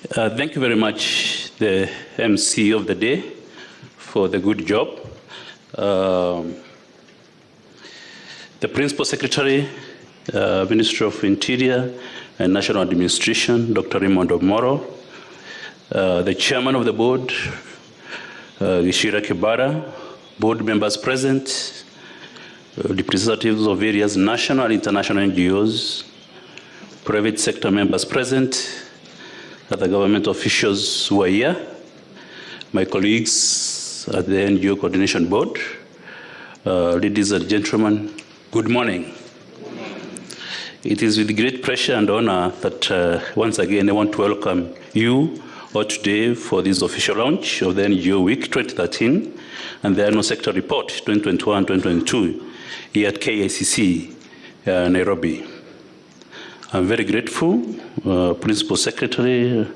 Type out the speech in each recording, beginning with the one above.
Thank you very much, the MC of the day, for the good job. The Principal Secretary, Ministry of Interior and National Administration, Dr. Raymond Omoro, the Chairman of the Board, Gishira Kibara, board members present, representatives of various national and international NGOs, private sector members present, other government officials who are here, my colleagues at the NGO Coordination Board, ladies and gentlemen, good morning. It is with great pleasure and honor that once again I want to welcome you all today for this official launch of the NGO Week 2013 and the Annual Sector Report 2021-2022 here at KICC, Nairobi. I'm very grateful, Principal Secretary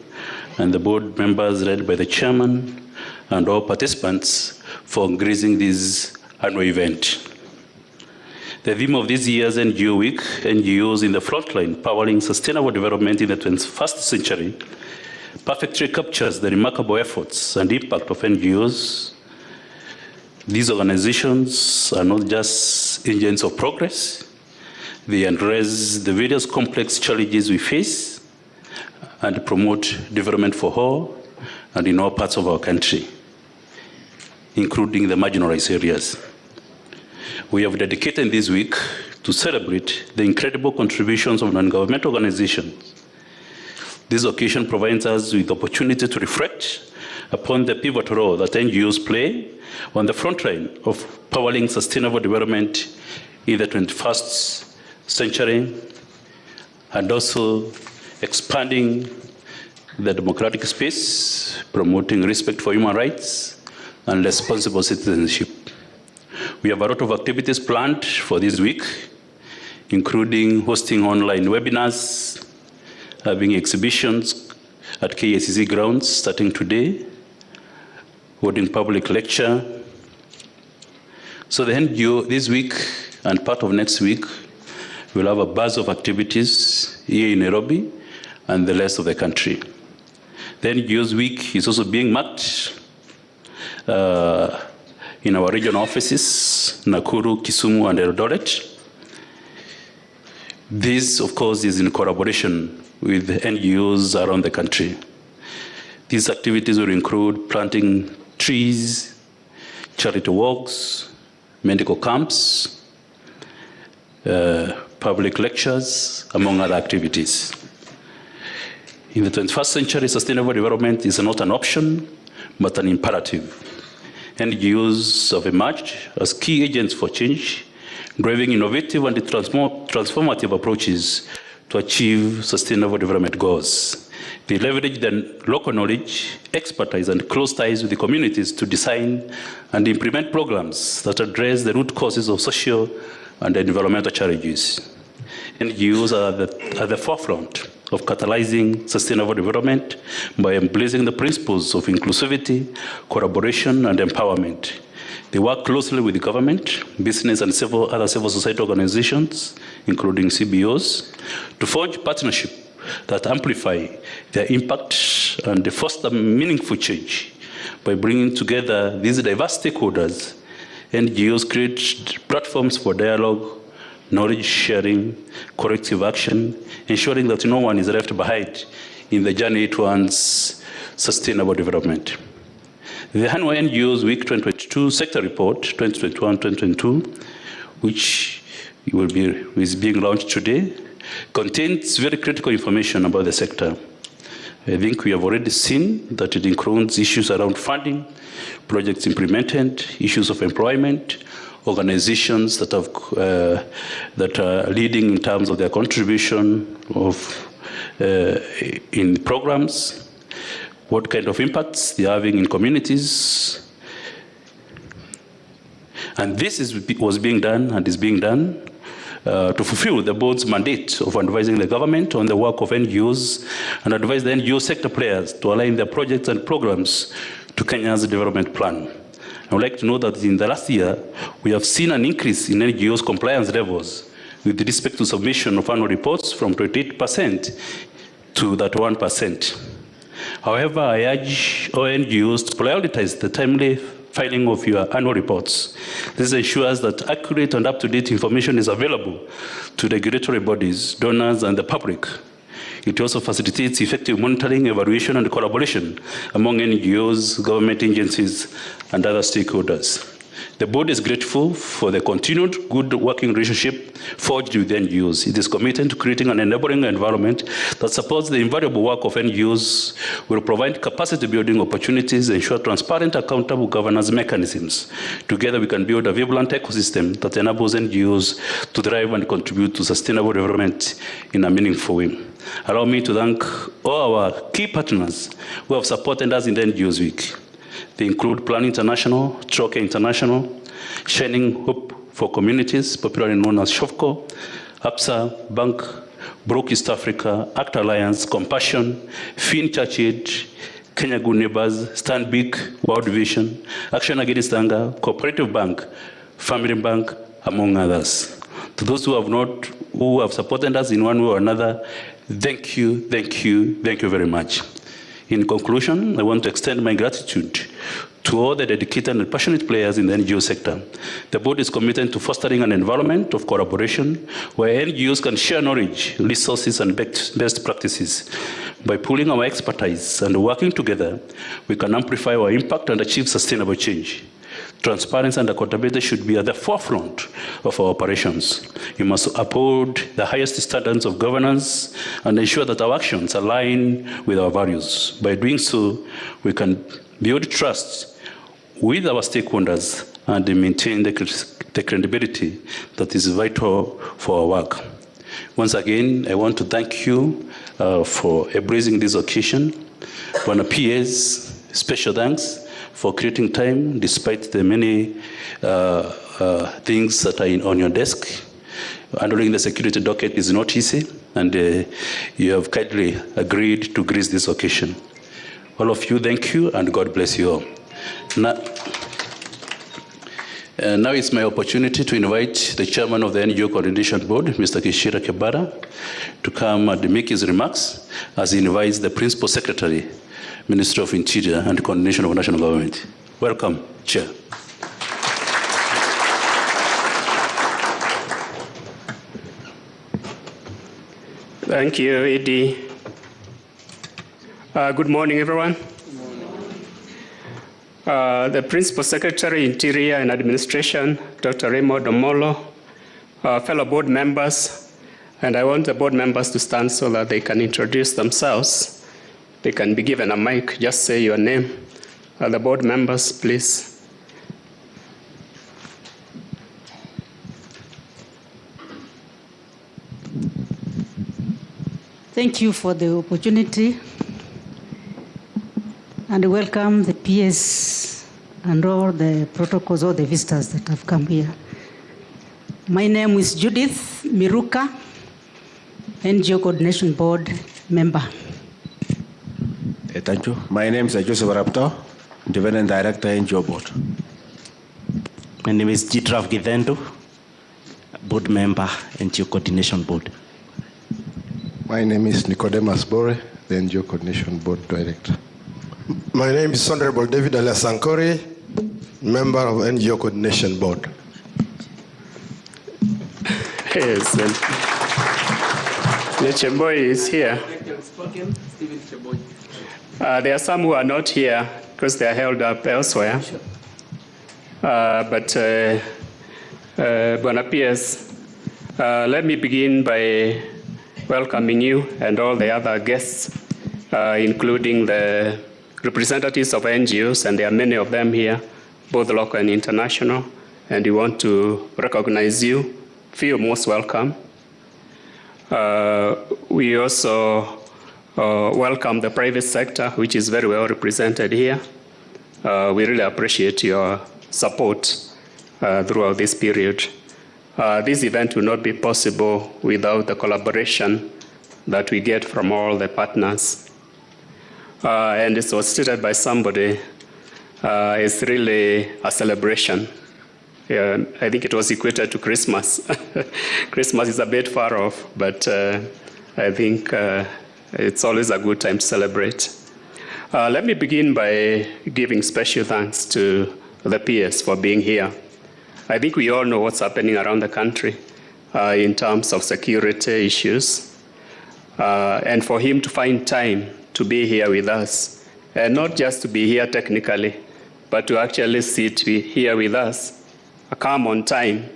and the board members led by the Chairman and all participants for gracing this annual event. The theme of this year's NGO Week, NGOs in the Frontline, Powering Sustainable Development in the 21st Century, perfectly captures the remarkable efforts and impact of NGOs. These organizations are not just engines of progress, they address the various complex challenges we face and promote development for all and in all parts of our country, including the marginalized areas. We have dedicated this week to celebrate the incredible contributions of non-governmental organizations. This occasion provides us with the opportunity to reflect upon the pivotal role that NGOs play on the front line of powering sustainable development in the 21st century, and also expanding the democratic space, promoting respect for human rights and responsible citizenship. We have a lot of activities planned for this week, including hosting online webinars, having exhibitions at KICC grounds starting today, holding public lecture. So the NGO this week and part of next week we'll have a buzz of activities here in Nairobi and the rest of the country. The NGOs Week is also being marked in our regional offices, Nakuru, Kisumu, and Eldoret. This, of course, is in collaboration with NGOs around the country. These activities will include planting trees, charity walks, medical camps, public lectures, among other activities. In the 21st century, sustainable development is not an option, but an imperative. NGOs have emerged as key agents for change, driving innovative and transformative approaches to achieve sustainable development goals. They leverage their local knowledge, expertise, and close ties with the communities to design and implement programs that address the root causes of social and environmental challenges. NGOs are at the forefront of catalyzing sustainable development by embracing the principles of inclusivity, collaboration, and empowerment. They work closely with the government, business, and other civil society organizations, including CBOs, to forge partnerships that amplify their impact and foster meaningful change. By bringing together these diverse stakeholders, NGOs create platforms for dialogue, knowledge sharing, corrective action, ensuring that no one is left behind in the journey towards sustainable development. The annual NGOs Week 2022 Sector Report 2021-2022, which is being launched today, contains very critical information about the sector. I think we have already seen that it includes issues around funding, projects implemented, issues of employment, organizations that are leading in terms of their contribution in programs, what kind of impacts they're having in communities. And this was being done and is being done to fulfill the board's mandate of advising the government on the work of NGOs and advise the NGO sector players to align their projects and programs to Kenya's development plan. I would like to know that in the last year, we have seen an increase in NGOs' compliance levels with respect to submission of annual reports from 28% to that 1%. However, I urge all NGOs to prioritize the timely filing of your annual reports. This ensures that accurate and up-to-date information is available to regulatory bodies, donors, and the public. It also facilitates effective monitoring, evaluation, and collaboration among NGOs, government agencies, and other stakeholders. The board is grateful for the continued good working relationship forged with NGOs. It is committed to creating an enabling environment that supports the invaluable work of NGOs, will provide capacity building opportunities, ensure transparent, accountable governance mechanisms. Together, we can build a vibrant ecosystem that enables NGOs to thrive and contribute to sustainable development in a meaningful way. Allow me to thank all our key partners who have supported us in the NGOs Week. They include Plan International, Troke International, Shining Hope for Communities, popularly known as SHOFCO, APSA, Bank, Broke East Africa, ACT Alliance, Compassion, Fin Church Aid, Kenya Good Neighbors, Stand Big, World Vision, Action Against Hunger, Cooperative Bank, Family Bank, among others. To those who have supported us in one way or another, thank you, thank you, thank you very much. In conclusion, I want to extend my gratitude to all the dedicated and passionate players in the NGO sector. The board is committed to fostering an environment of collaboration where NGOs can share knowledge, resources, and best practices. By pooling our expertise and working together, we can amplify our impact and achieve sustainable change. Transparency and accountability should be at the forefront of our operations. We must uphold the highest standards of governance and ensure that our actions align with our values. By doing so, we can build trust with our stakeholders and maintain the credibility that is vital for our work. Once again, I want to thank you for embracing this occasion. Bwana PS, special thanks for creating time despite the many things that are on your desk. Handling the security docket is not easy, and you have kindly agreed to grace this occasion. All of you, thank you, and God bless you all. Now it's my opportunity to invite the chairman of the NGO Coordination Board, Mr. Kishira Kebara, to come and make his remarks as he invites the Principal Secretary, Ministry of Interior and Coordination of National Government. Welcome, Chair. Thank you, Edie. Good morning, everyone. The Principal Secretary, Interior and Administration, Dr. Raymond Omolo, fellow board members, and I want the board members to stand so that they can introduce themselves. They can be given a mic, just say your name. The board members, please. Thank you for the opportunity, and welcome the PS and all the protocols, all the visitors that have come here. My name is Judith Miruka, NGO Coordination Board member. Thank you. My name is Joseph Rapto, Development Director, NGO Board. My name is Jitrav Githendo, Board Member, NGO Coordination Board. My name is Nicodemus Bore, the NGO Coordination Board Director. My name is Honorable David Alasankori, Member of NGO Coordination Board. Yes, Cheboy is here. There are some who are not here because they are held up elsewhere. But Bwana PS, let me begin by welcoming you and all the other guests, including the representatives of NGOs, and there are many of them here, both local and international, and we want to recognize you. Feel most welcome. We also welcome the private sector, which is very well represented here. We really appreciate your support throughout this period. This event will not be possible without the collaboration that we get from all the partners. And it was stated by somebody, it's really a celebration. I think it was equated to Christmas. Christmas is a bit far off, but I think it's always a good time to celebrate. Let me begin by giving special thanks to the PS for being here. I think we all know what's happening around the country in terms of security issues, and for him to find time to be here with us, and not just to be here technically, but to actually sit here with us, come on time.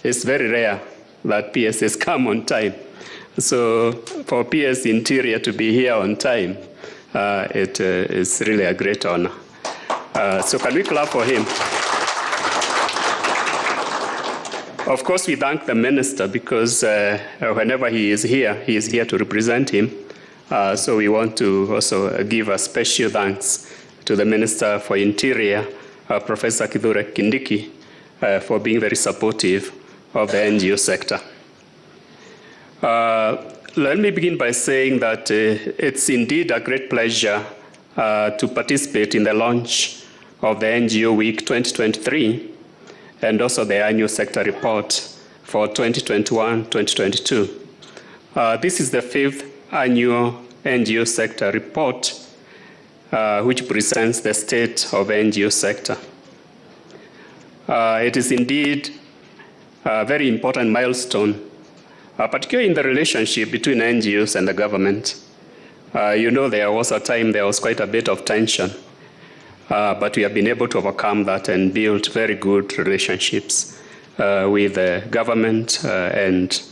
It's very rare that PSs come on time. So for PS Interior to be here on time, it is really a great honor. So can we clap for him? Of course, we thank the minister because whenever he is here to represent him. So we want to also give a special thanks to the Minister for Interior, Professor Kithure Kindiki, for being very supportive of the NGO sector. Let me begin by saying that it's indeed a great pleasure to participate in the launch of the NGO Week 2023 and also the annual sector report for 2021-2022. This is the 5th annual NGO sector report, which presents the state of the NGO sector. It is indeed a very important milestone, particularly in the relationship between NGOs and the government. You know, there was a time there was quite a bit of tension, but we have been able to overcome that and build very good relationships with the government and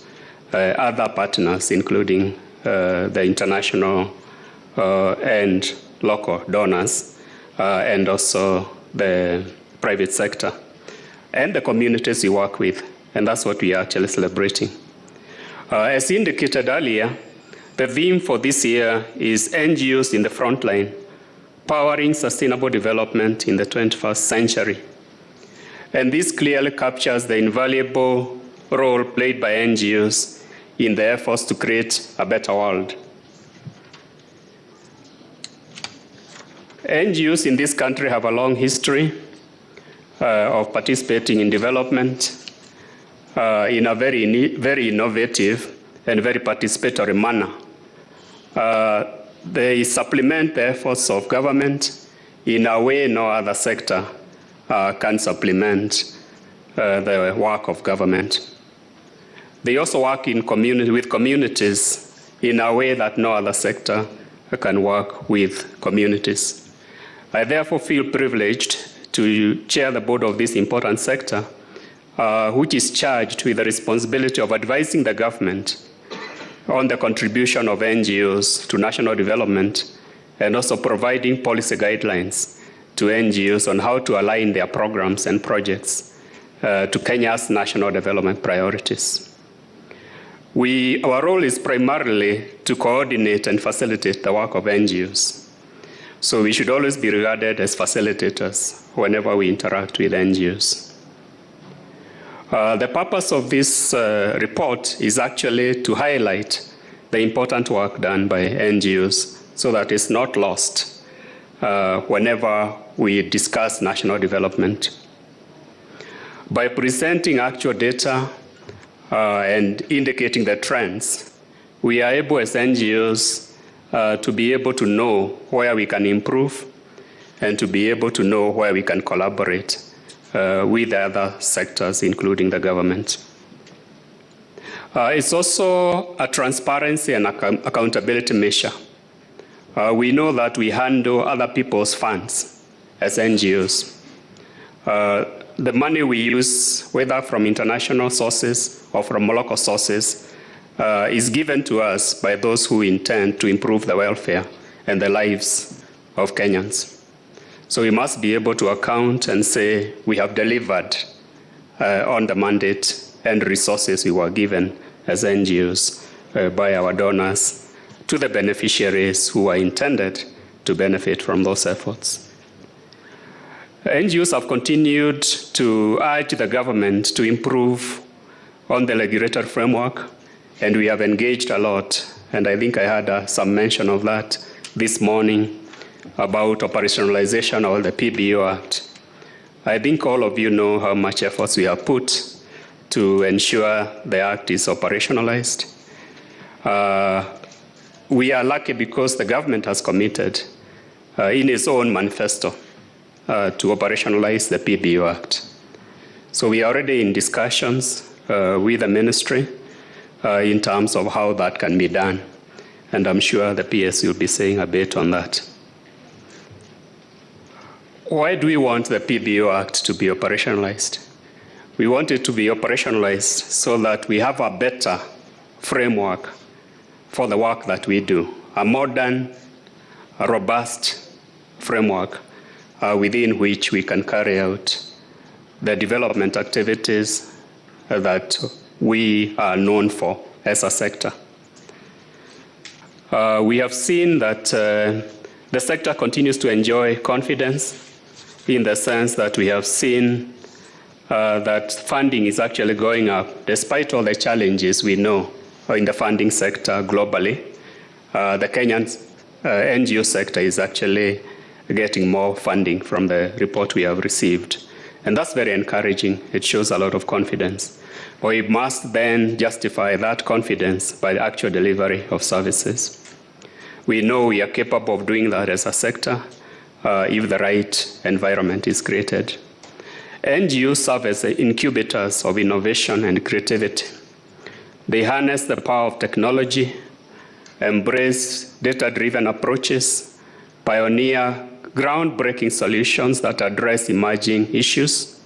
other partners, including the international and local donors, and also the private sector, and the communities we work with. And that's what we are actually celebrating. As indicated earlier, the theme for this year is NGOs in the front line, powering sustainable development in the 21st century. And this clearly captures the invaluable role played by NGOs in the efforts to create a better world. NGOs in this country have a long history of participating in development in a very innovative and very participatory manner. They supplement the efforts of government in a way no other sector can supplement the work of government. They also work with communities in a way that no other sector can work with communities. I therefore feel privileged to chair the board of this important sector, which is charged with the responsibility of advising the government on the contribution of NGOs to national development and also providing policy guidelines to NGOs on how to align their programs and projects to Kenya's national development priorities. Our role is primarily to coordinate and facilitate the work of NGOs. So we should always be regarded as facilitators whenever we interact with NGOs. The purpose of this report is actually to highlight the important work done by NGOs so that it's not lost whenever we discuss national development. By presenting actual data and indicating the trends, we are able as NGOs to be able to know where we can improve and to be able to know where we can collaborate with other sectors, including the government. It's also a transparency and accountability measure. We know that we handle other people's funds as NGOs. The money we use, whether from international sources or from local sources, is given to us by those who intend to improve the welfare and the lives of Kenyans. So we must be able to account and say we have delivered on the mandate and resources we were given as NGOs by our donors to the beneficiaries who are intended to benefit from those efforts. NGOs have continued to urge the government to improve on the regulatory framework, and we have engaged a lot, and I think I had some mention of that this morning about operationalization of the PBO Act. I think all of you know how much efforts we have put to ensure the Act is operationalized. We are lucky because the government has committed in its own manifesto to operationalize the PBO Act. So we are already in discussions with the ministry in terms of how that can be done. And I'm sure the PS will be saying a bit on that. Why do we want the PBO Act to be operationalized? We want it to be operationalized so that we have a better framework for the work that we do, a modern, a robust framework within which we can carry out the development activities that we are known for as a sector. We have seen that the sector continues to enjoy confidence in the sense that we have seen that funding is actually going up despite all the challenges we know in the funding sector globally. The Kenyan NGO sector is actually getting more funding from the report we have received. And that's very encouraging. It shows a lot of confidence. But we must then justify that confidence by the actual delivery of services. We know we are capable of doing that as a sector if the right environment is created. NGOs serve as incubators of innovation and creativity. They harness the power of technology, embrace data-driven approaches, pioneer groundbreaking solutions that address emerging issues.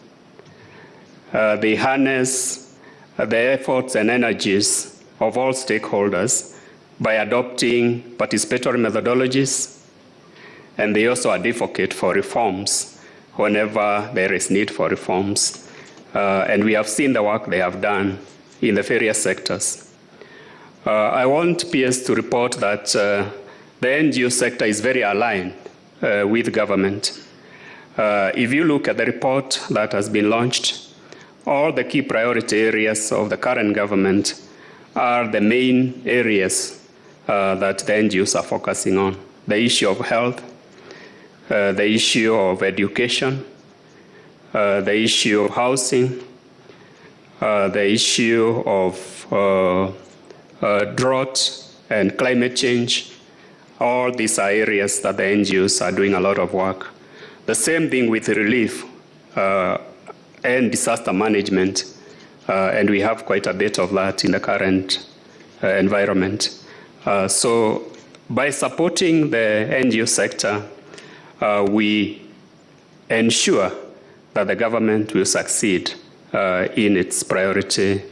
They harness the efforts and energies of all stakeholders by adopting participatory methodologies, and they also advocate for reforms whenever there is need for reforms. And we have seen the work they have done in the various sectors. I want PS to report that the NGO sector is very aligned with government. If you look at the report that has been launched, all the key priority areas of the current government are the main areas that the NGOs are focusing on. The issue of health, the issue of education, the issue of housing, the issue of drought and climate change. All these are areas that the NGOs are doing a lot of work. The same thing with relief and disaster management, and we have quite a bit of that in the current environment. So by supporting the NGO sector, we ensure that the government will succeed in its priority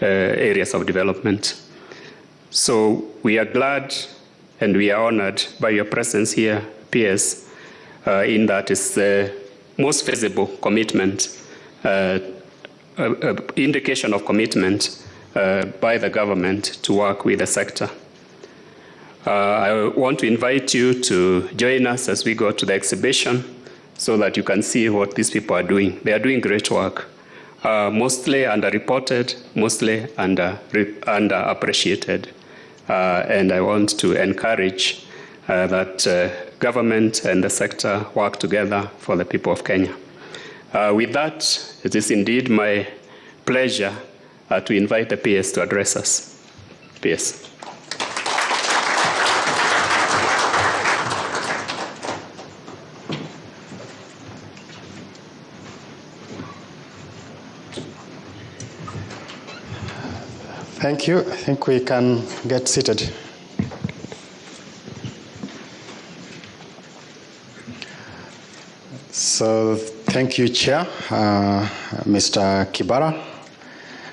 areas of development. So we are glad and we are honored by your presence here, PS, in that it's the most visible commitment, indication of commitment by the government to work with the sector. I want to invite you to join us as we go to the exhibition so that you can see what these people are doing. They are doing great work, mostly underreported, mostly underappreciated. And I want to encourage that government and the sector work together for the people of Kenya. With that, it is indeed my pleasure to invite the PS to address us. PS. Thank you. I think we can get seated. So thank you, Chair, Mr. Kibara,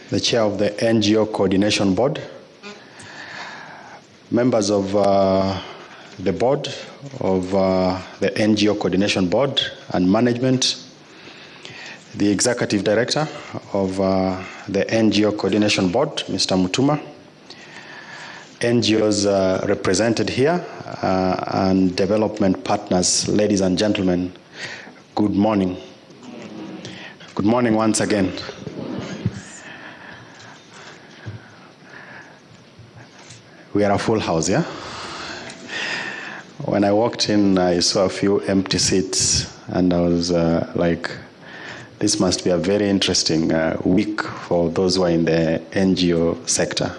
the Chair of the NGO Coordination Board, members of the board of the NGO Coordination Board and management, the Executive Director of the NGO Coordination Board, Mr. Mutuma, NGOs represented here, and development partners, ladies and gentlemen, good morning. Good morning once again. We are a full house, yeah? When I walked in, I saw a few empty seats, and I was like, this must be a very interesting week for those who are in the NGO sector.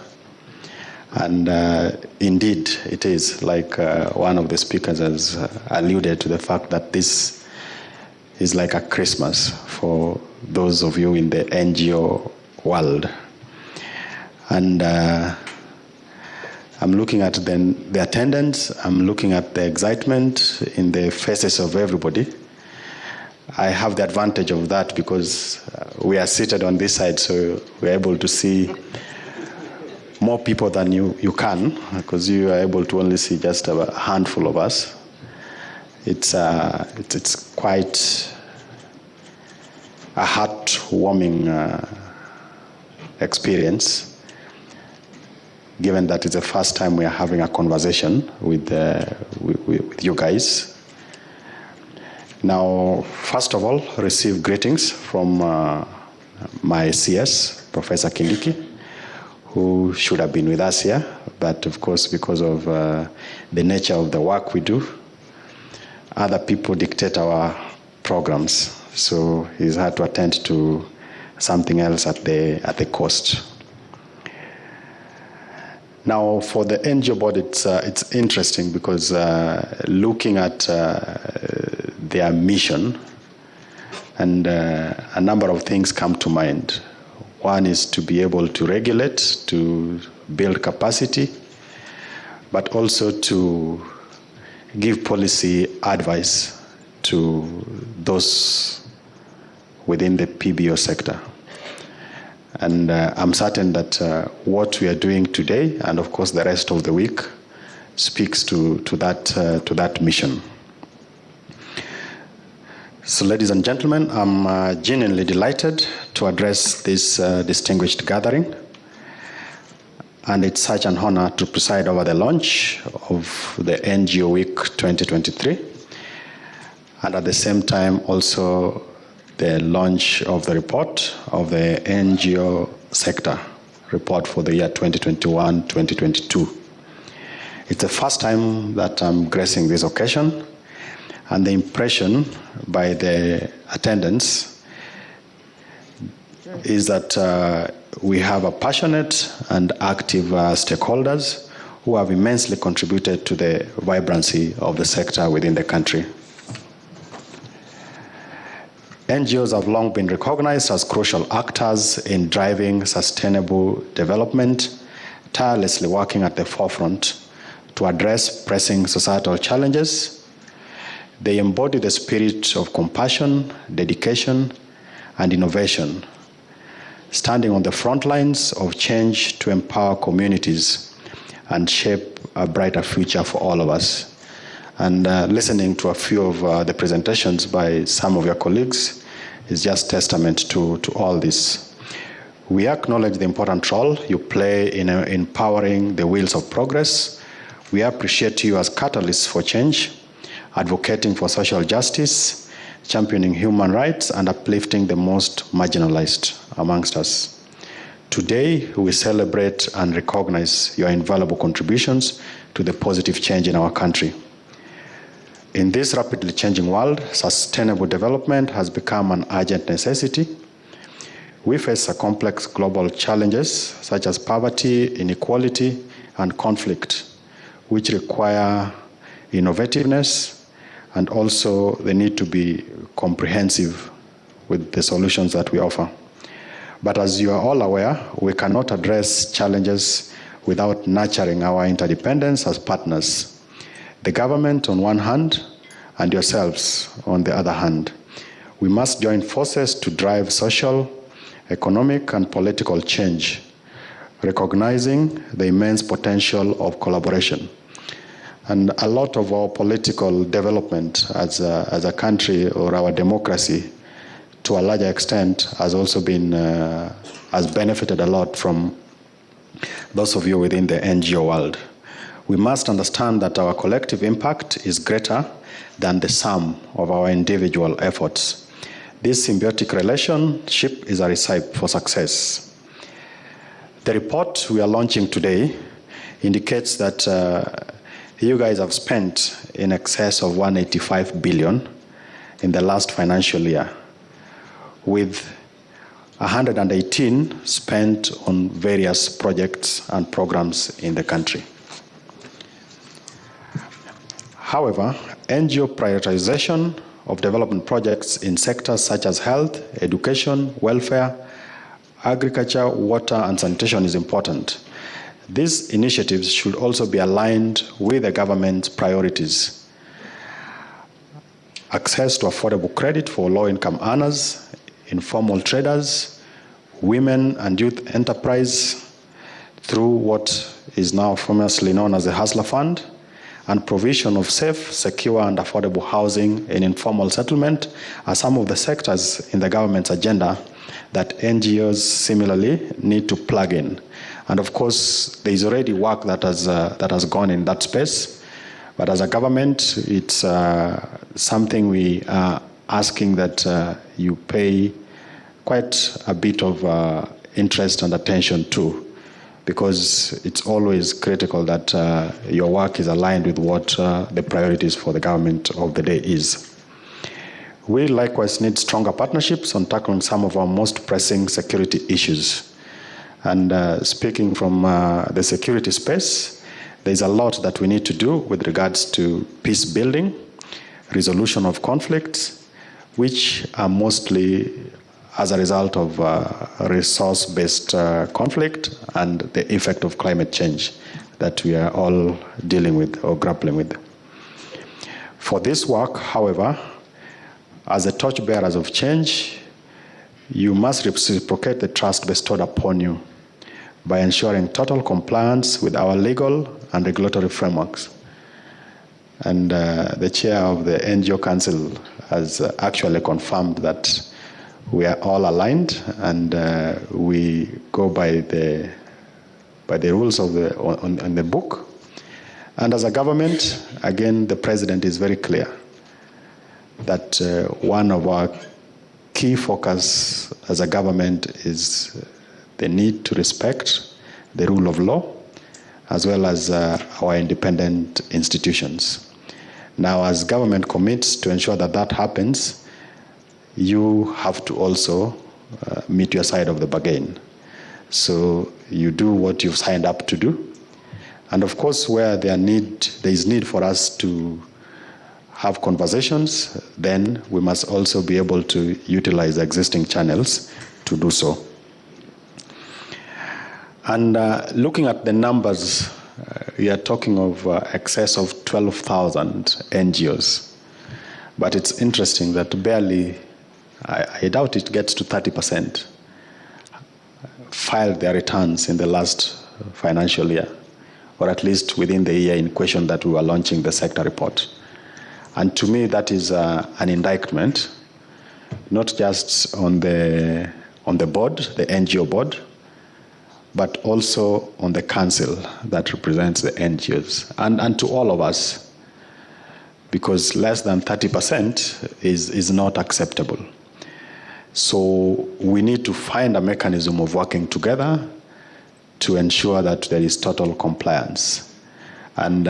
And indeed, it is, like one of the speakers has alluded to the fact that this is like a Christmas for those of you in the NGO world. And I'm looking at the attendance, I'm looking at the excitement in the faces of everybody. I have the advantage of that because we are seated on this side, so we're able to see more people than you can, because you are able to only see just a handful of us. It's quite a heartwarming experience, given that it's the first time we are having a conversation with you guys. Now, first of all, receive greetings from my CS, Professor Kindiki, who should have been with us here, but of course, because of the nature of the work we do, other people dictate our programs, so he's had to attend to something else at the coast. Now, for the NGO board, it's interesting because looking at their mission, and a number of things come to mind. One is to be able to regulate, to build capacity, but also to give policy advice to those within the PBO sector. And I'm certain that what we are doing today, and of course the rest of the week, speaks to that mission. So, ladies and gentlemen, I'm genuinely delighted to address this distinguished gathering. And it's such an honor to preside over the launch of the NGO Week 2023. And at the same time, also the launch of the report of the NGO sector report for the year 2021-2022. It's the first time that I'm gracing this occasion, and the impression by the attendants is that we have a passionate and active stakeholders who have immensely contributed to the vibrancy of the sector within the country. NGOs have long been recognized as crucial actors in driving sustainable development, tirelessly working at the forefront to address pressing societal challenges. They embody the spirit of compassion, dedication, and innovation, standing on the front lines of change to empower communities and shape a brighter future for all of us. And listening to a few of the presentations by some of your colleagues is just testament to all this. We acknowledge the important role you play in empowering the wheels of progress. We appreciate you as catalysts for change, advocating for social justice, championing human rights, and uplifting the most marginalized amongst us. Today, we celebrate and recognize your invaluable contributions to the positive change in our country. In this rapidly changing world, sustainable development has become an urgent necessity. We face a complex global challenges such as poverty, inequality, and conflict, which require innovativeness and also the need to be comprehensive with the solutions that we offer. But as you are all aware, we cannot address challenges without nurturing our interdependence as partners. The government on one hand, and yourselves on the other hand. We must join forces to drive social, economic, and political change, recognizing the immense potential of collaboration. And a lot of our political development as a country, or our democracy, to a larger extent, has also been, has benefited a lot from those of you within the NGO world. We must understand that our collective impact is greater than the sum of our individual efforts. This symbiotic relationship is a recipe for success. The report we are launching today indicates that you guys have spent in excess of 185 billion in the last financial year, with 118 spent on various projects and programs in the country. However, NGO prioritization of development projects in sectors such as health, education, welfare, agriculture, water, and sanitation is important. These initiatives should also be aligned with the government's priorities. Access to affordable credit for low-income earners, informal traders, women and youth enterprise through what is now famously known as the Hustler Fund, and provision of safe, secure, and affordable housing in informal settlement are some of the sectors in the government's agenda that NGOs similarly need to plug in. And of course, there is already work that has gone in that space. But as a government, it's something we are asking that you pay quite a bit of interest and attention to, because it's always critical that your work is aligned with what the priorities for the government of the day is. We likewise need stronger partnerships on tackling some of our most pressing security issues. And speaking from the security space, there's a lot that we need to do with regards to peace building, resolution of conflicts, which are mostly as a result of resource-based conflict and the effect of climate change that we are all dealing with or grappling with. For this work, however, as the torchbearers of change, you must reciprocate the trust bestowed upon you by ensuring total compliance with our legal and regulatory frameworks. And the chair of the NGO Council has actually confirmed that we are all aligned, and we go by the rules of on the book. And as a government, again, the president is very clear that one of our key focus as a government is the need to respect the rule of law, as well as our independent institutions. Now, as government commits to ensure that that happens, you have to also meet your side of the bargain. So you do what you've signed up to do. And of course, where there is need for us to have conversations, then we must also be able to utilize the existing channels to do so. And looking at the numbers, we are talking of excess of 12,000 NGOs. But it's interesting that barely, I doubt it gets to 30%, filed their returns in the last financial year, or at least within the year in question that we were launching the sector report. And to me, that is an indictment, not just on the board, the NGO board, but also on the council that represents the NGOs, and to all of us, because less than 30% is not acceptable. So we need to find a mechanism of working together to ensure that there is total compliance. And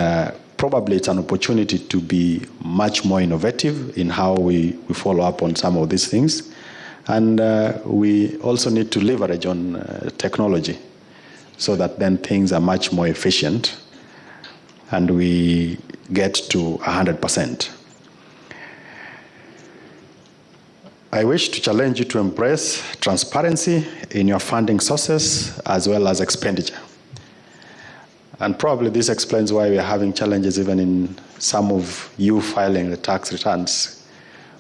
probably it's an opportunity to be much more innovative in how we follow up on some of these things. And we also need to leverage on technology so that then things are much more efficient and we get to 100%. I wish to challenge you to embrace transparency in your funding sources as well as expenditure. And probably this explains why we are having challenges even in some of you filing the tax returns.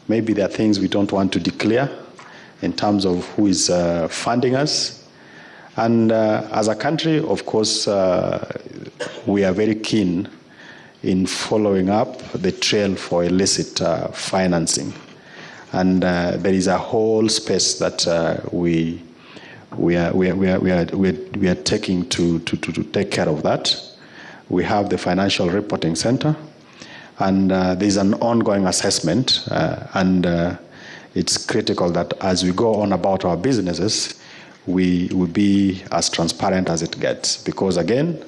Maybe there are things we don't want to declare in terms of who is funding us. And as a country, of course, we are very keen in following up the trail for illicit financing. And there is a whole space that we are taking to take care of that. We have the Financial Reporting Center, and there's an ongoing assessment, and it's critical that as we go on about our businesses, we will be as transparent as it gets. Because again,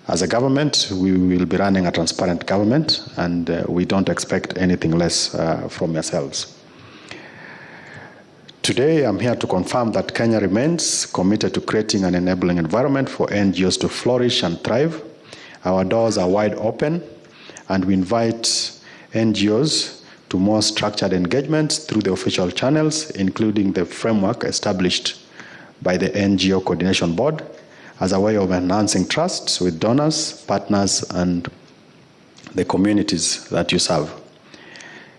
as a government, we will be running a transparent government, and we don't expect anything less from yourselves. Today, I'm here to confirm that Kenya remains committed to creating an enabling environment for NGOs to flourish and thrive. Our doors are wide open, and we invite NGOs to more structured engagements through the official channels, including the framework established by the NGO Coordination Board as a way of enhancing trust with donors, partners, and the communities that you serve.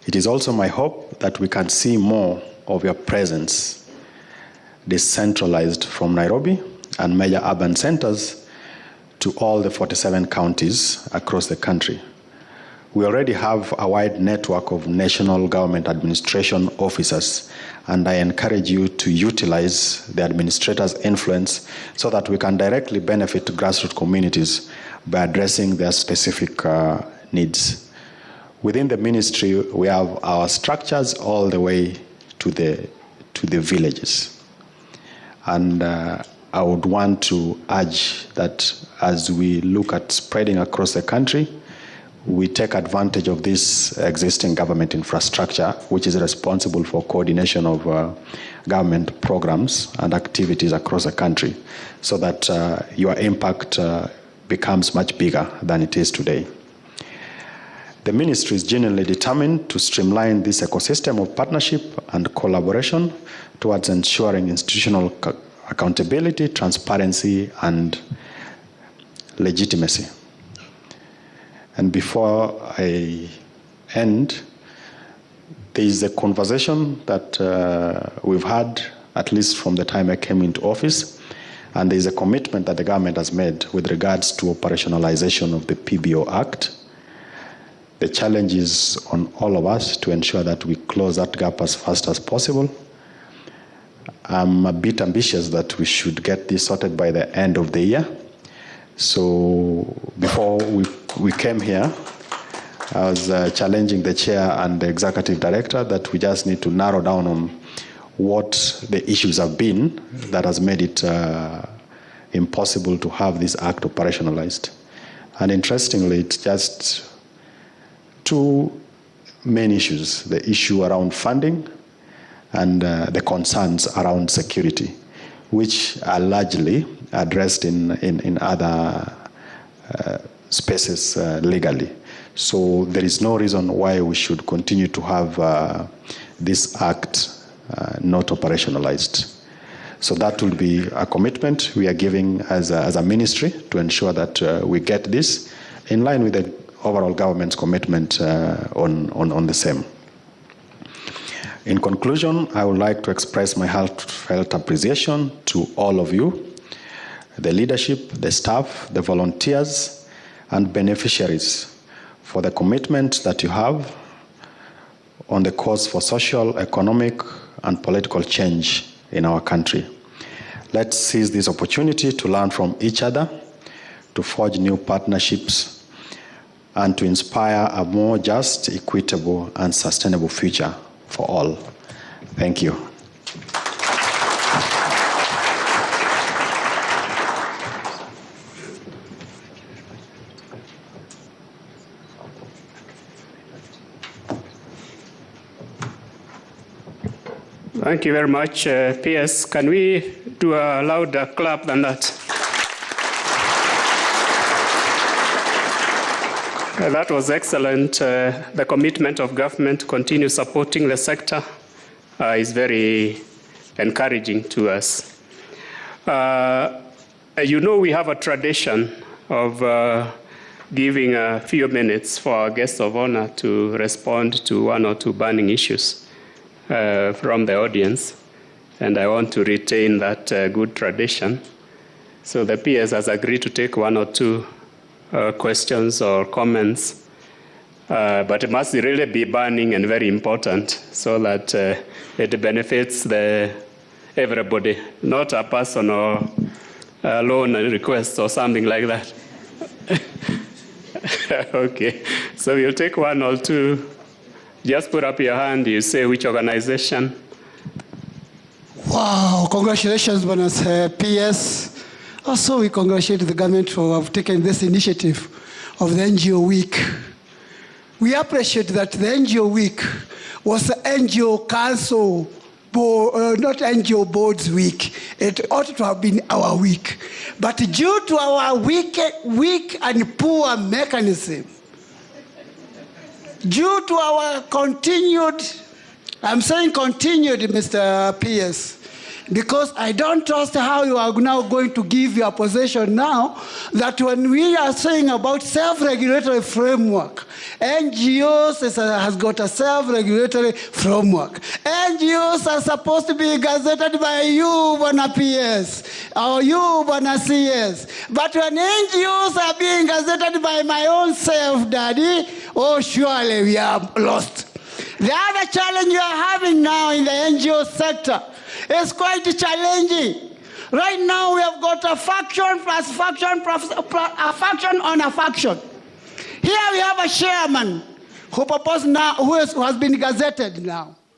It is also my hope that we can see more of your presence decentralized from Nairobi and major urban centers to all the 47 counties across the country. We already have a wide network of national government administration officers, and I encourage you to utilize the administrators' influence so that we can directly benefit grassroots communities by addressing their specific needs. Within the ministry, we have our structures all the way to the villages. And I would want to urge that as we look at spreading across the country, we take advantage of this existing government infrastructure, which is responsible for coordination of government programs and activities across the country, so that your impact becomes much bigger than it is today. The ministry is genuinely determined to streamline this ecosystem of partnership and collaboration towards ensuring institutional accountability, transparency, and legitimacy. And before I end, there is a conversation that we've had, at least from the time I came into office, and there is a commitment that the government has made with regards to operationalization of the PBO Act. The challenge is on all of us to ensure that we close that gap as fast as possible. I'm a bit ambitious that we should get this sorted by the end of the year. So before we came here, I was challenging the chair and the executive director that we just need to narrow down on what the issues have been that has made it impossible to have this act operationalized. And interestingly, it's just two main issues: the issue around funding and the concerns around security, which are largely addressed in other spaces legally. So there is no reason why we should continue to have this act not operationalized. So that will be a commitment we are giving as a ministry to ensure that we get this in line with the overall government's commitment on the same. In conclusion, I would like to express my heartfelt appreciation to all of you, the leadership, the staff, the volunteers, and beneficiaries for the commitment that you have on the cause for social, economic, and political change in our country. Let's seize this opportunity to learn from each other, to forge new partnerships, and to inspire a more just, equitable, and sustainable future for all. Thank you. Thank you very much, PS. Can we do a louder clap than that? That was excellent. The commitment of government to continue supporting the sector is very encouraging to us. You know, we have a tradition of giving a few minutes for our guests of honor to respond to one or two burning issues from the audience, and I want to retain that good tradition. So the PS has agreed to take one or two questions or comments, but it must really be burning and very important so that it benefits everybody, not a personal loan request or something like that. Okay, so you'll take one or two. Just put up your hand, you say which organization. Wow, congratulations, Bonus PS. Also, we congratulate the government for have taken this initiative of the NGO Week. We appreciate that the NGO Week was the NGO Council not NGO Boards Week. It ought to have been our week. But due to our weak and poor mechanism, due to our continued, I'm saying continued, Mr. PS, because I don't trust how you are now going to give your position now, that when we are saying about self-regulatory framework, NGOs has got a self-regulatory framework. NGOs are supposed to be gazetted by you, Bwana PS, or you, Bwana CS. But when NGOs are being gazetted by my own self, Daddy, oh, surely we are lost. The other challenge you are having now in the NGO sector is quite challenging. Right now we have got a faction plus faction plus a faction on a faction. Here we have a chairman who proposed now, who has been gazetted now.